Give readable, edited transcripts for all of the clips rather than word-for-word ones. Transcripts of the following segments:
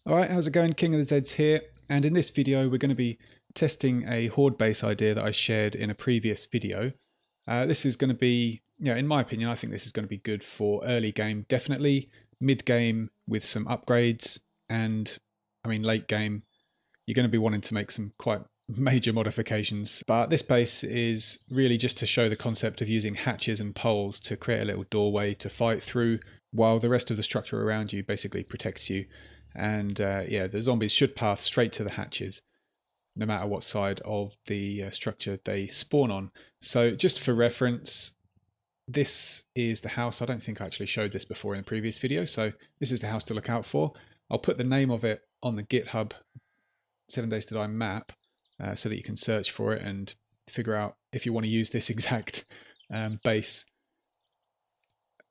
Alright, how's it going? King of the Zeds here, and in this video we're going to be testing a horde base idea that I shared in a previous video. This is going to be, in my opinion, I think this is going to be good for early game, definitely, mid game with some upgrades, and late game you're going to be wanting to make some quite major modifications. But this base is really just to show the concept of using hatches and poles to create a little doorway to fight through, while the rest of the structure around you basically protects you. And the zombies should path straight to the hatches, no matter what side of the structure they spawn on. So just for reference, this is the house. I don't think I actually showed this before in the previous video, so this is the house to look out for. I'll put the name of it on the GitHub 7 Days to Die map so that you can search for it and figure out if you want to use this exact base.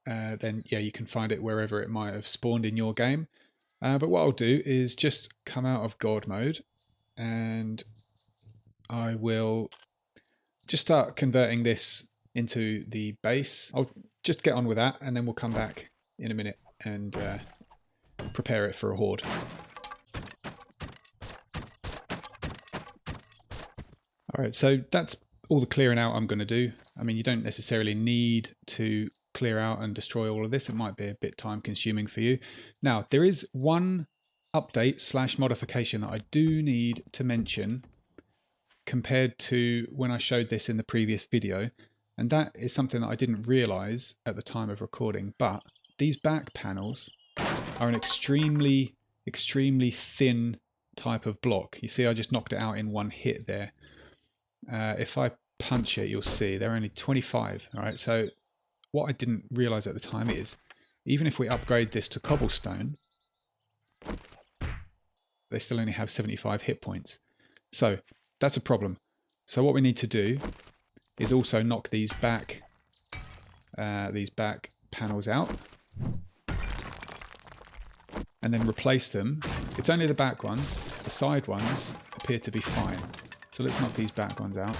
Then you can find it wherever it might have spawned in your game. But what I'll do is just come out of God mode and I will just start converting this into the base. I'll just get on with that and then we'll come back in a minute and prepare it for a horde. Alright, so that's all the clearing out I'm going to do. I mean, you don't necessarily need to clear out and destroy all of this. It might be a bit time consuming for you. Now, there is one update / modification that I do need to mention compared to when I showed this in the previous video, and that is something that I didn't realize at the time of recording, but these back panels are an extremely thin type of block. You see I just knocked it out in one hit there. If I punch it, you'll see they're only 25. All right, so what I didn't realize at the time is, even if we upgrade this to cobblestone, they still only have 75 hit points. So that's a problem. So what we need to do is also knock these back panels out and then replace them. It's only the back ones. The side ones appear to be fine. So let's knock these back ones out.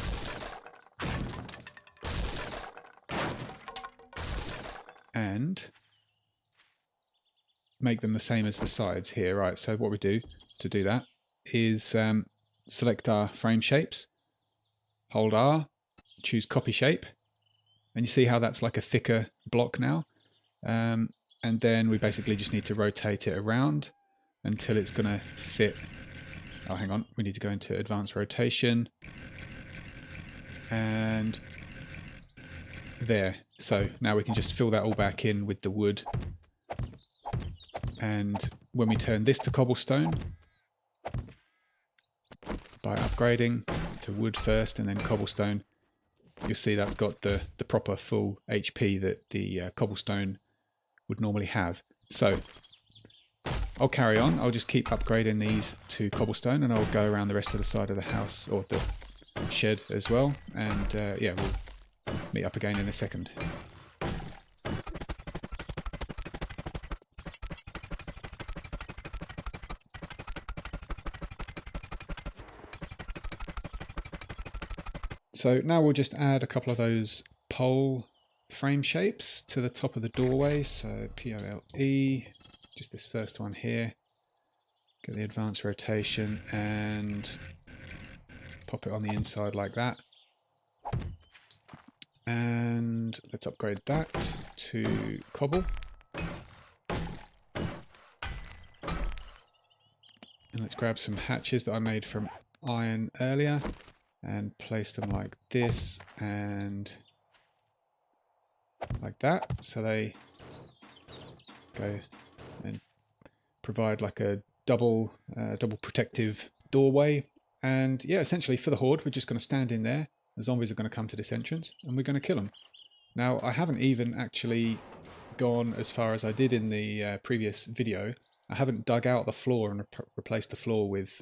And make them the same as the sides here. Right, so what we do to do that is select our frame shapes, hold R, choose copy shape, and you see how that's like a thicker block now. And then we basically just need to rotate it around until it's going to fit. Oh, hang on, we need to go into advanced rotation. And there. So now we can just fill that all back in with the wood. And when we turn this to cobblestone, by upgrading to wood first and then cobblestone, you'll see that's got the proper full HP that the cobblestone would normally have. So I'll carry on. I'll just keep upgrading these to cobblestone and I'll go around the rest of the side of the house, or the shed as well. And we'll meet up again in a second. So now we'll just add a couple of those pole frame shapes to the top of the doorway. So POLE, just this first one here. Get the advanced rotation and pop it on the inside like that. And let's upgrade that to cobble. And let's grab some hatches that I made from iron earlier and place them like this and like that, so they go and provide like a double protective doorway. And yeah, essentially for the horde, we're just going to stand in there. The zombies are going to come to this entrance and we're going to kill them. Now, I haven't even actually gone as far as I did in the previous video. I haven't dug out the floor and replaced the floor with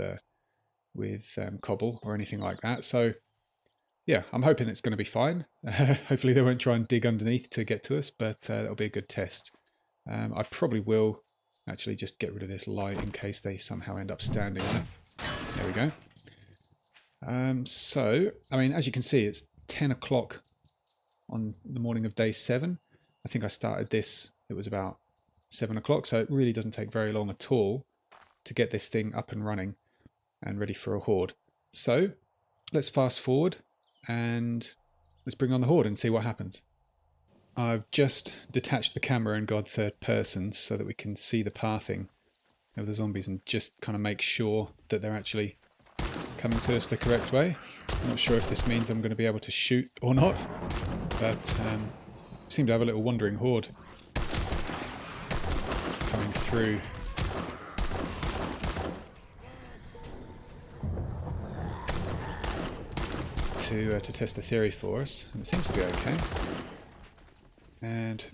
cobble or anything like that. So yeah, I'm hoping it's going to be fine. Hopefully they won't try and dig underneath to get to us, but that'll be a good test. I probably will actually just get rid of this light in case they somehow end up standing on it. There we go. So, I mean, as you can see, it's 10 o'clock on the morning of day 7. I think I started this, it was about 7 o'clock, so it really doesn't take very long at all to get this thing up and running and ready for a horde. So let's fast forward and let's bring on the horde and see what happens. I've just detached the camera and gone third person so that we can see the pathing of the zombies and just kind of make sure that they're actually coming to us the correct way. I'm not sure if this means I'm going to be able to shoot or not, but we seem to have a little wandering horde coming through. To test the theory for us, and it seems to be okay. And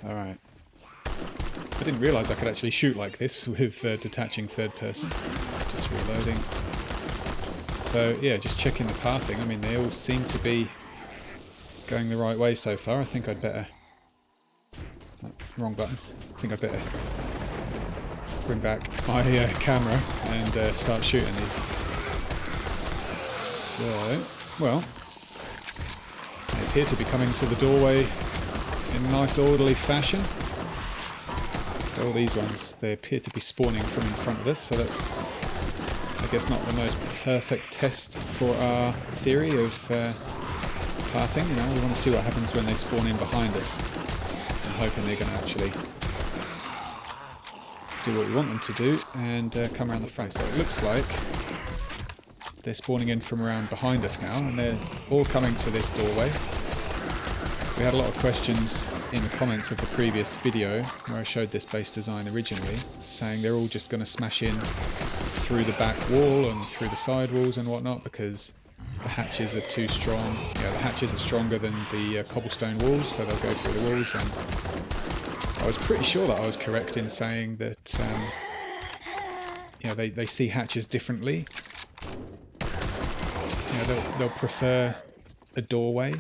alright. I didn't realise I could actually shoot like this with detaching third person. Just reloading. So yeah, just checking the pathing. I mean, they all seem to be going the right way so far. I think I'd better... Oh, wrong button. I think I'd better bring back my camera and start shooting these. So, well, they appear to be coming to the doorway in a nice orderly fashion. So all these ones, they appear to be spawning from in front of us, so that's, I guess, not the most perfect test for our theory of pathing. You know, we want to see what happens when they spawn in behind us. I'm hoping they're going to actually do what we want them to do and come around the front. So it looks like they're spawning in from around behind us now, and they're all coming to this doorway. We had a lot of questions in the comments of the previous video where I showed this base design originally, saying they're all just going to smash in through the back wall and through the side walls and whatnot because the hatches are too strong. You know, the hatches are stronger than the cobblestone walls, so they'll go through the walls. And I was pretty sure that I was correct in saying that you know, they see hatches differently. You know, they'll prefer a doorway,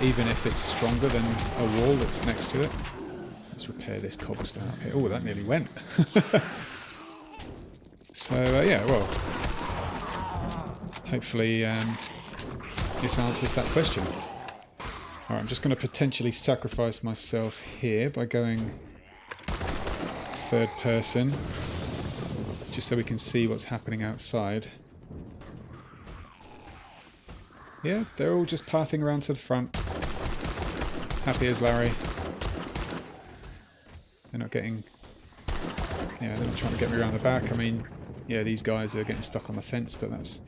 even if it's stronger than a wall that's next to it. Let's repair this cobblestone up here. Oh, that nearly went. So, yeah, well, hopefully this answers that question. Alright, I'm just going to potentially sacrifice myself here by going third person, just so we can see what's happening outside. Yeah, they're all just pathing around to the front. Happy as Larry. They're not getting... Yeah, they're not trying to get me around the back. I mean, yeah, these guys are getting stuck on the fence, but that's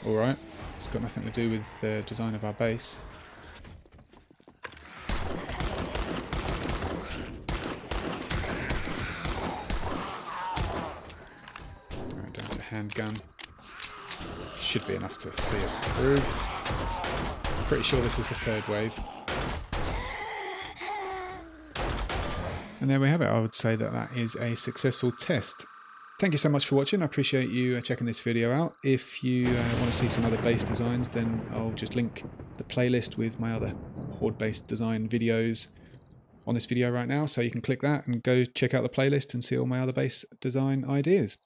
alright. It's got nothing to do with the design of our base. Alright, down to handgun. Should be enough to see us through. Pretty sure this is the third wave. And there we have it. I would say that that is a successful test. Thank you so much for watching. I appreciate you checking this video out. If you want to see some other base designs, then I'll just link the playlist with my other Horde-based design videos on this video right now, so you can click that and go check out the playlist and see all my other base design ideas.